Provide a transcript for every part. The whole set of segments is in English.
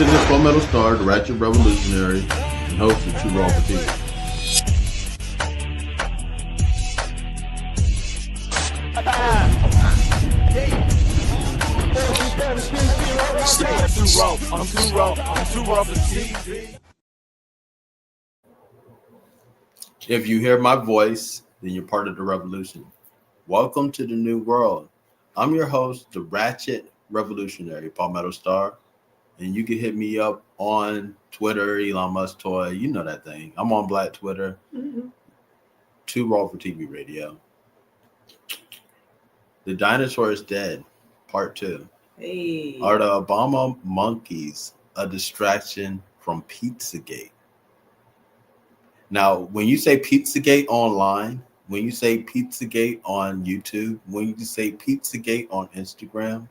This is Palmetto Star, the Ratchet Revolutionary, and host of True Raw TV. I'm too raw for TV. If you hear my voice, then you're part of the revolution. Welcome to the new world. I'm your host, the Ratchet Revolutionary, Palmetto Star. And you can hit me up on Twitter, Elon Musk Toy. You know that thing. I'm on Black Twitter. Too Raw for TV Radio. The Dinosaur is Dead, Part 2. Hey. Are the Obama monkeys a distraction from Pizzagate? Now, when you say Pizzagate online, when you say Pizzagate on YouTube, when you say Pizzagate on Instagram,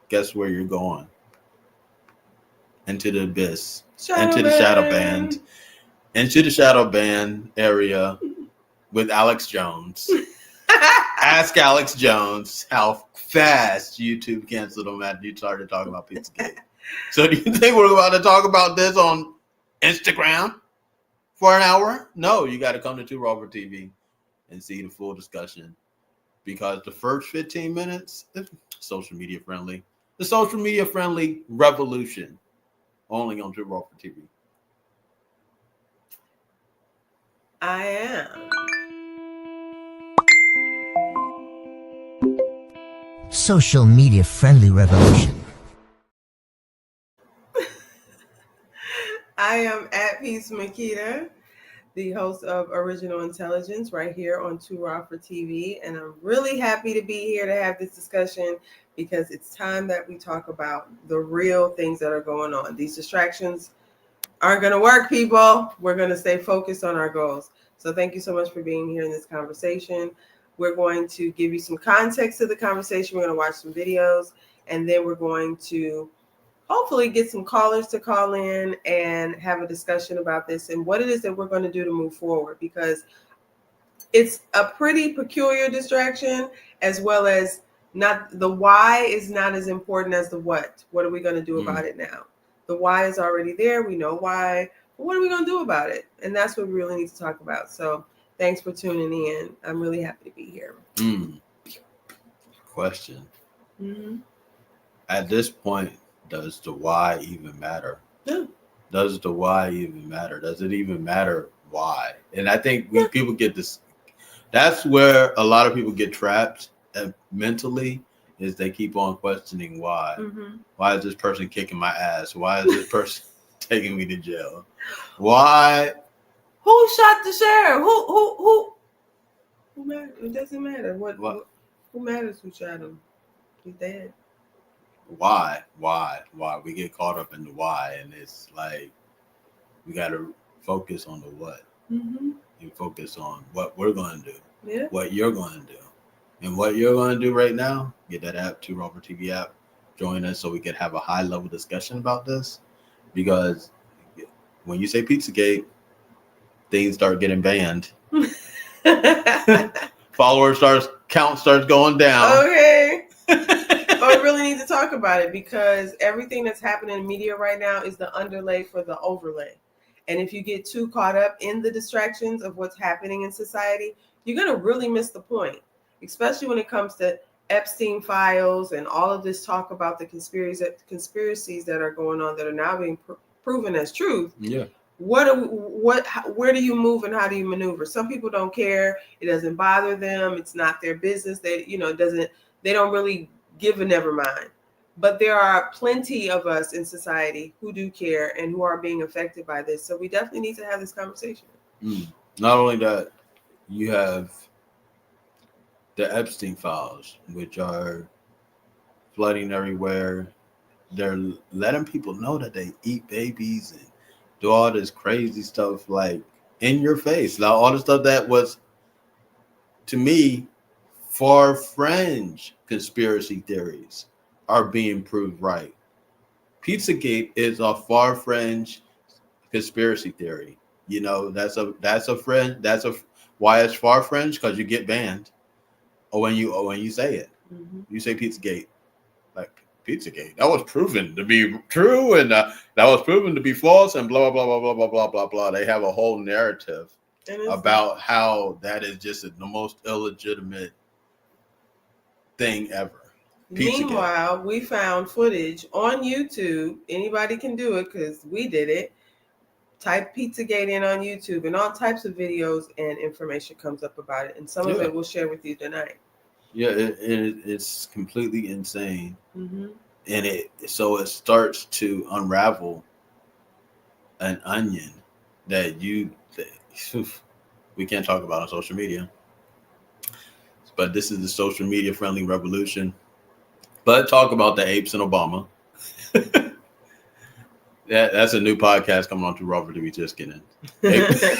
guess where you're going? Into the abyss, into the shadow band, into the shadow band area with Alex Jones. Ask Alex Jones how fast YouTube canceled him after you started talking about Pizzagate. So do you think we're about to talk about this on Instagram for an hour? No, you got to come to Too Raw for TV and see the full discussion, because the first 15 minutes is social media friendly. The social media friendly revolution. Only on Too Raw for TV. I am. Social media friendly revolution. I am AtPeace Makita, the host of Original Intelligence right here on Too Raw for TV. And I'm really happy to be here to have this discussion, because it's time that we talk about the real things that are going on. These distractions aren't going to work, people. We're going to stay focused on our goals. So thank you so much for being here in this conversation. We're going to give you some context to the conversation. We're going to watch some videos, and then we're going to hopefully get some callers to call in and have a discussion about this and what it is that we're going to do to move forward, because it's a pretty peculiar distraction, as well as not the why is not as important as the what. What are we going to do about it now? The why is already there. We know why. But what are we going to do about it? And that's what we really need to talk about. So thanks for tuning in. I'm really happy to be here. Question. At this point, does the why even matter? No. Does the why even matter? Does it even matter why? And I think when people get this, that's where a lot of people get trapped mentally, is they keep on questioning why. Why is this person kicking my ass? Why is this person taking me to jail? Why? Who shot the sheriff? Who matters? It doesn't matter. What? Who matters who shot him? He's dead. Why? We get caught up in the why, and it's like we got to focus on the what. You focus on what we're going to do, what you're going to do. And what you're going to do right now, get that app, Too Raw for TV app, join us so we can have a high-level discussion about this. Because when you say Pizzagate, things start getting banned. Count starts going down. Okay. But we really need to talk about it, because everything that's happening in media right now is the underlay for the overlay. And if you get too caught up in the distractions of what's happening in society, you're going to really miss the point, especially when it comes to Epstein files and all of this talk about the conspiracies that are going on that are now being proven as truth. Yeah. Where do you move and how do you maneuver? Some people don't care. It doesn't bother them. It's not their business. They don't really give a never mind. But there are plenty of us in society who do care and who are being affected by this. So we definitely need to have this conversation. Not only that, you have the Epstein files, which are flooding everywhere. They're letting people know that they eat babies and do all this crazy stuff, like in your face. Now, all the stuff that was, to me, far fringe conspiracy theories are being proved right. Pizzagate is a far fringe conspiracy theory. You know, that's why it's far fringe, because you get banned. Or when you say it, you say Pizzagate, like Pizzagate. That was proven to be true, and that was proven to be false, and blah blah blah blah blah blah blah blah. They have a whole narrative about how that is just the most illegitimate thing ever. Meanwhile, we found footage on YouTube. Anybody can do it because we did it. Type Pizzagate in on YouTube, and all types of videos and information comes up about it. And some of it we'll share with you tonight. Yeah, it's completely insane. And it starts to unravel an onion that we can't talk about on social media. But this is the social media friendly revolution. But talk about the apes and Obama. That's a new podcast coming on to Robert to be just getting. The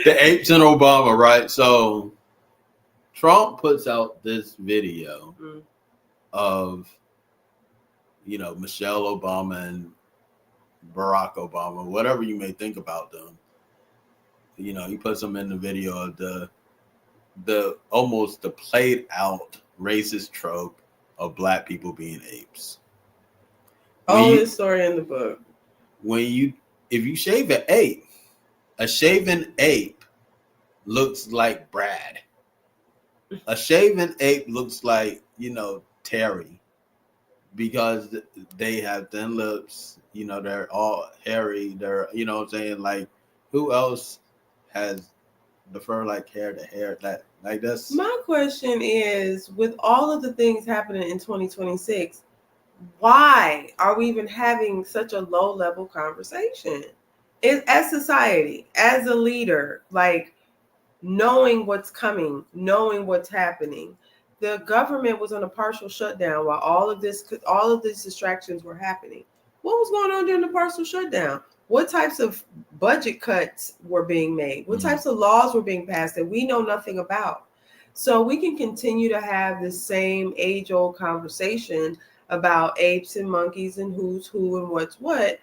apes and Obama, right? So Trump puts out this video of, Michelle Obama and Barack Obama, whatever you may think about them. He puts them in the video of the almost the played out racist trope of black people being apes. This story in the book. If you shave an ape, a shaven ape looks like Brad. A shaven ape looks like, Terry, because they have thin lips, they're all hairy. They're, what I'm saying? Like, who else has the fur like hair to hair that like this? My question is, with all of the things happening in 2026, why are we even having such a low level conversation? As society, as a leader, like knowing what's coming, knowing what's happening. The government was on a partial shutdown while all of these distractions were happening. What was going on during the partial shutdown? What types of budget cuts were being made? What types of laws were being passed that we know nothing about? So we can continue to have this same age-old conversation about apes and monkeys and who's who and what's what,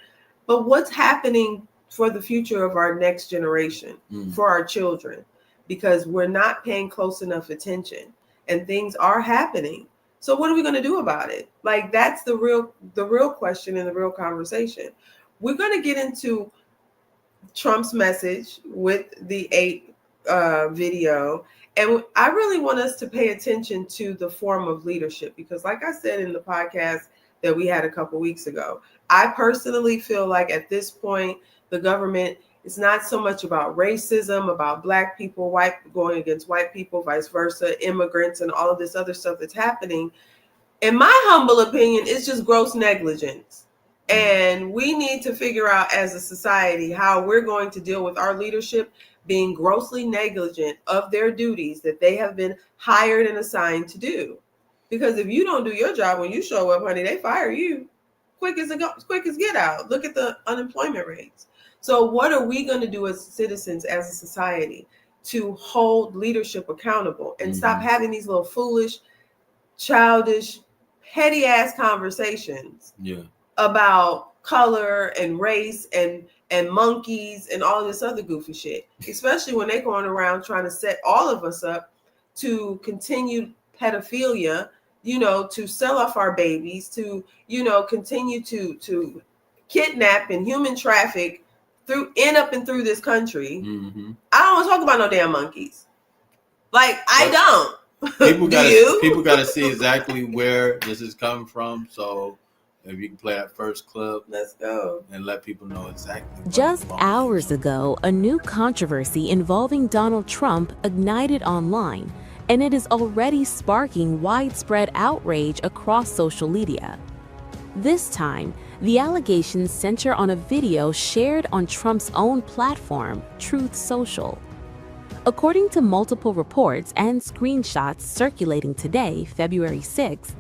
but what's happening for the future of our next generation, for our children, because we're not paying close enough attention and things are happening. So what are we going to do about it? Like, that's the real question and the real conversation. We're going to get into Trump's message with the ape video. And I really want us to pay attention to the form of leadership, because like I said in the podcast that we had a couple weeks ago, I personally feel like at this point, the government is not so much about racism, about black people, going against white people, vice versa, immigrants, and all of this other stuff that's happening. In my humble opinion, it's just gross negligence. And we need to figure out as a society how we're going to deal with our leadership being grossly negligent of their duties that they have been hired and assigned to do. Because if you don't do your job when you show up, honey, they fire you quick as get out. Look at the unemployment rates. So what are we going to do as citizens, as a society, to hold leadership accountable and stop having these little foolish, childish, petty ass conversations about color and race and monkeys and all this other goofy shit, especially when they're going around trying to set all of us up to continue pedophilia, to sell off our babies, to, continue to kidnap and human traffic through this country. I don't want to talk about no damn monkeys. Like, I don't. People gotta see exactly where this is coming from. So if you can play that first clip, let's go and let people know exactly. Just hours ago, a new controversy involving Donald Trump ignited online, and it is already sparking widespread outrage across social media. This time, the allegations center on a video shared on Trump's own platform, Truth Social. According to multiple reports and screenshots circulating today, February 6th,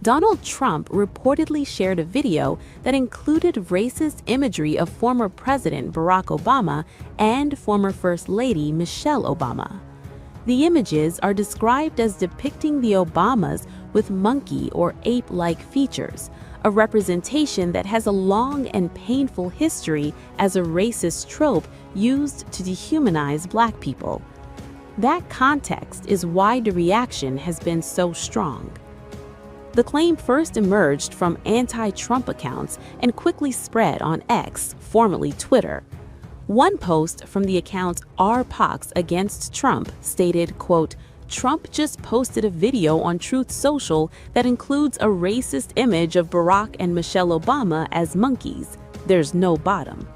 Donald Trump reportedly shared a video that included racist imagery of former President Barack Obama and former First Lady Michelle Obama. The images are described as depicting the Obamas with monkey or ape-like features, a representation that has a long and painful history as a racist trope used to dehumanize Black people. That context is why the reaction has been so strong. The claim first emerged from anti-Trump accounts and quickly spread on X, formerly Twitter. One post from the account RPox Against Trump stated, quote, "Trump just posted a video on Truth Social that includes a racist image of Barack and Michelle Obama as monkeys. There's no bottom."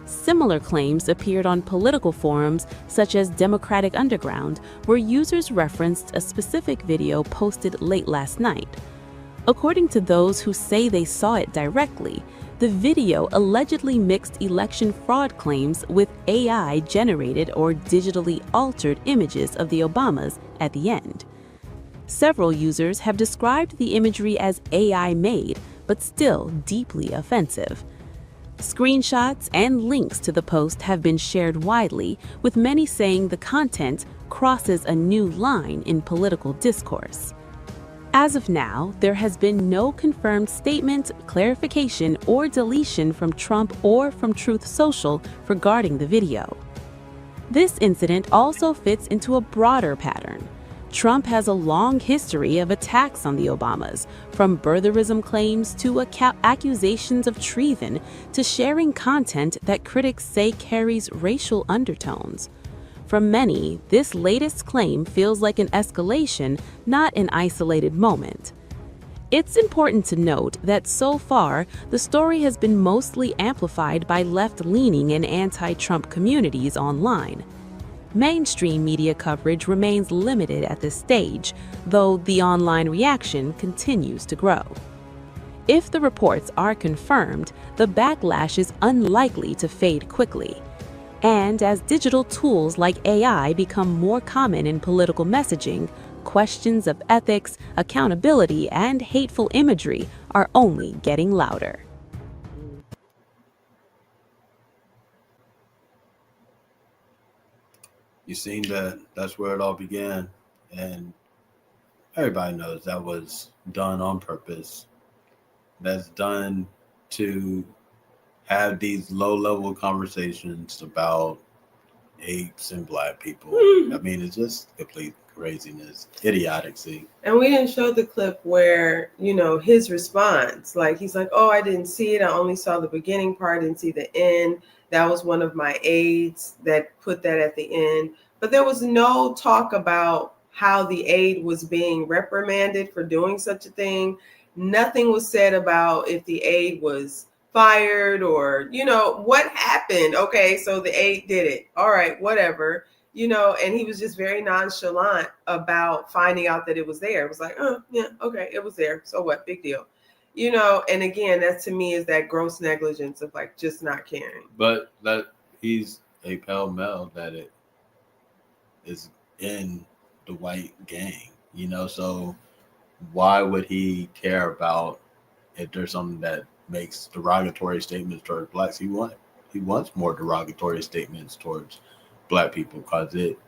Similar claims appeared on political forums such as Democratic Underground, where users referenced a specific video posted late last night. According to those who say they saw it directly, the video allegedly mixed election fraud claims with AI-generated or digitally altered images of the Obamas at the end. Several users have described the imagery as AI-made, but still deeply offensive. Screenshots and links to the post have been shared widely, with many saying the content crosses a new line in political discourse. As of now, there has been no confirmed statement, clarification, or deletion from Trump or from Truth Social regarding the video. This incident also fits into a broader pattern. Trump has a long history of attacks on the Obamas, from birtherism claims to accusations of treason to sharing content that critics say carries racial undertones. For many, this latest claim feels like an escalation, not an isolated moment. It's important to note that so far, the story has been mostly amplified by left-leaning and anti-Trump communities online. Mainstream media coverage remains limited at this stage, though the online reaction continues to grow. If the reports are confirmed, the backlash is unlikely to fade quickly. And as digital tools like AI become more common in political messaging, questions of ethics, accountability, and hateful imagery are only getting louder. You seen that's where it all began, and everybody knows that was done on purpose. That's done to have these low-level conversations about apes and black people. I mean, it's just complete craziness, idiocy. And we didn't show the clip where, his response. Like, he's like, "Oh, I didn't see it. I only saw the beginning part, didn't see the end. That was one of my aides that put that at the end." But there was no talk about how the aide was being reprimanded for doing such a thing. Nothing was said about if the aide was fired or, what happened. Okay, so the aide did it. All right, whatever. And he was just very nonchalant about finding out that it was there. It was like, "Oh, yeah, okay, it was there. So what? Big deal." And again, that to me is that gross negligence of like just not caring. But that he's a pale male that it is in the white gang, so why would he care about if there's something that makes derogatory statements towards blacks? He wants more derogatory statements towards black people because it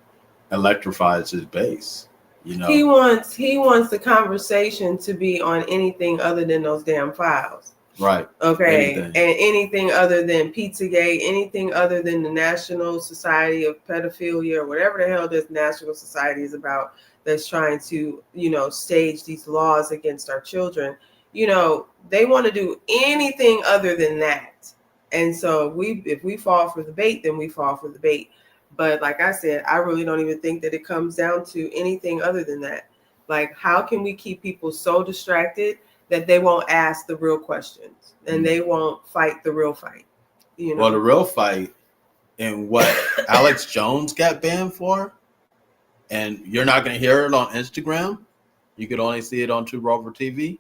electrifies his base. He wants the conversation to be on anything other than those damn files. Right. Okay. Anything. And anything other than Pizzagate, anything other than the National Society of Pedophilia or whatever the hell this National Society is about that's trying to, stage these laws against our children. They want to do anything other than that. And so if we fall for the bait, then we fall for the bait. But like I said, I really don't even think that it comes down to anything other than that. Like, how can we keep people so distracted that they won't ask the real questions and they won't fight the real fight? Well, the real fight and what Alex Jones got banned for, and you're not going to hear it on Instagram, you could only see it on Two Rover TV,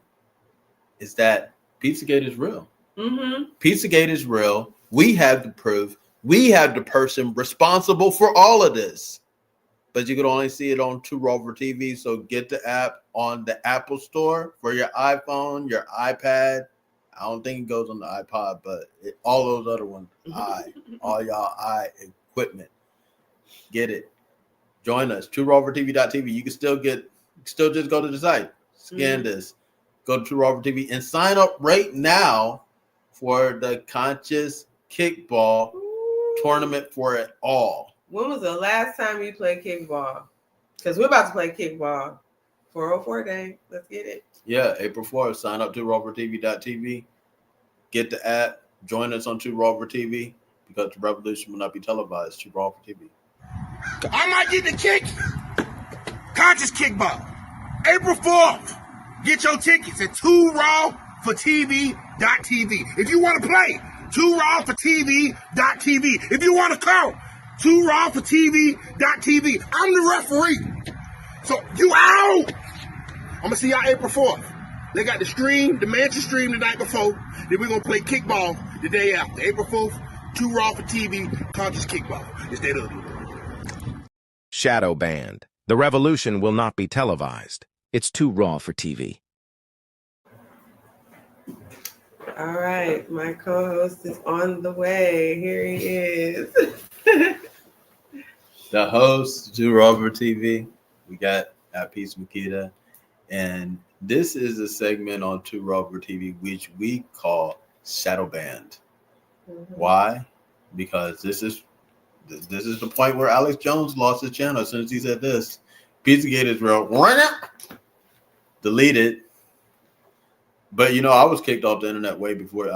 is that Pizzagate is real. Mm-hmm. Pizzagate is real. We have the proof. We have the person responsible for all of this. But you can only see it on Two Rover TV. So get the app on the Apple Store for your iPhone, your iPad. I don't think it goes on the iPod, but all those other ones, all y'all equipment. Get it. Join us. TwoRoverTV.tv. You can still just go to the site, scan this, go to Two Rover TV, and sign up right now for the Conscious Kickball tournament for it all. When was the last time you played kickball? Because we're about to play kickball. 404 day. Let's get it. Yeah, April 4th. Sign up to rawfortv.tv. Get the app. Join us on Too Raw for TV because the revolution will not be televised. Too Raw for TV. I might get the kick. Conscious kickball. April 4th. Get your tickets at 2rawfortv.tv. If you want to play, 2rawfortv.tv. If you want to call, 2rawfortv.tv. I'm the referee. So you out. I'm going to see y'all April 4th. They got the mansion stream the night before. Then we're going to play kickball the day after. April 4th, 2 Raw for TV, conscious kickball. It's that ugly. Shadow banned. The revolution will not be televised. It's too raw for TV. All right, my co-host is on the way. Here he is. The host, Too Raw for TV. We got AtPeace Makita. And this is a segment on Too Raw for TV, which we call Shadow Banned. Mm-hmm. Why? Because this is the point where Alex Jones lost his channel. As soon as he said this, Pizzagate is real. Deleted. But I was kicked off the internet way before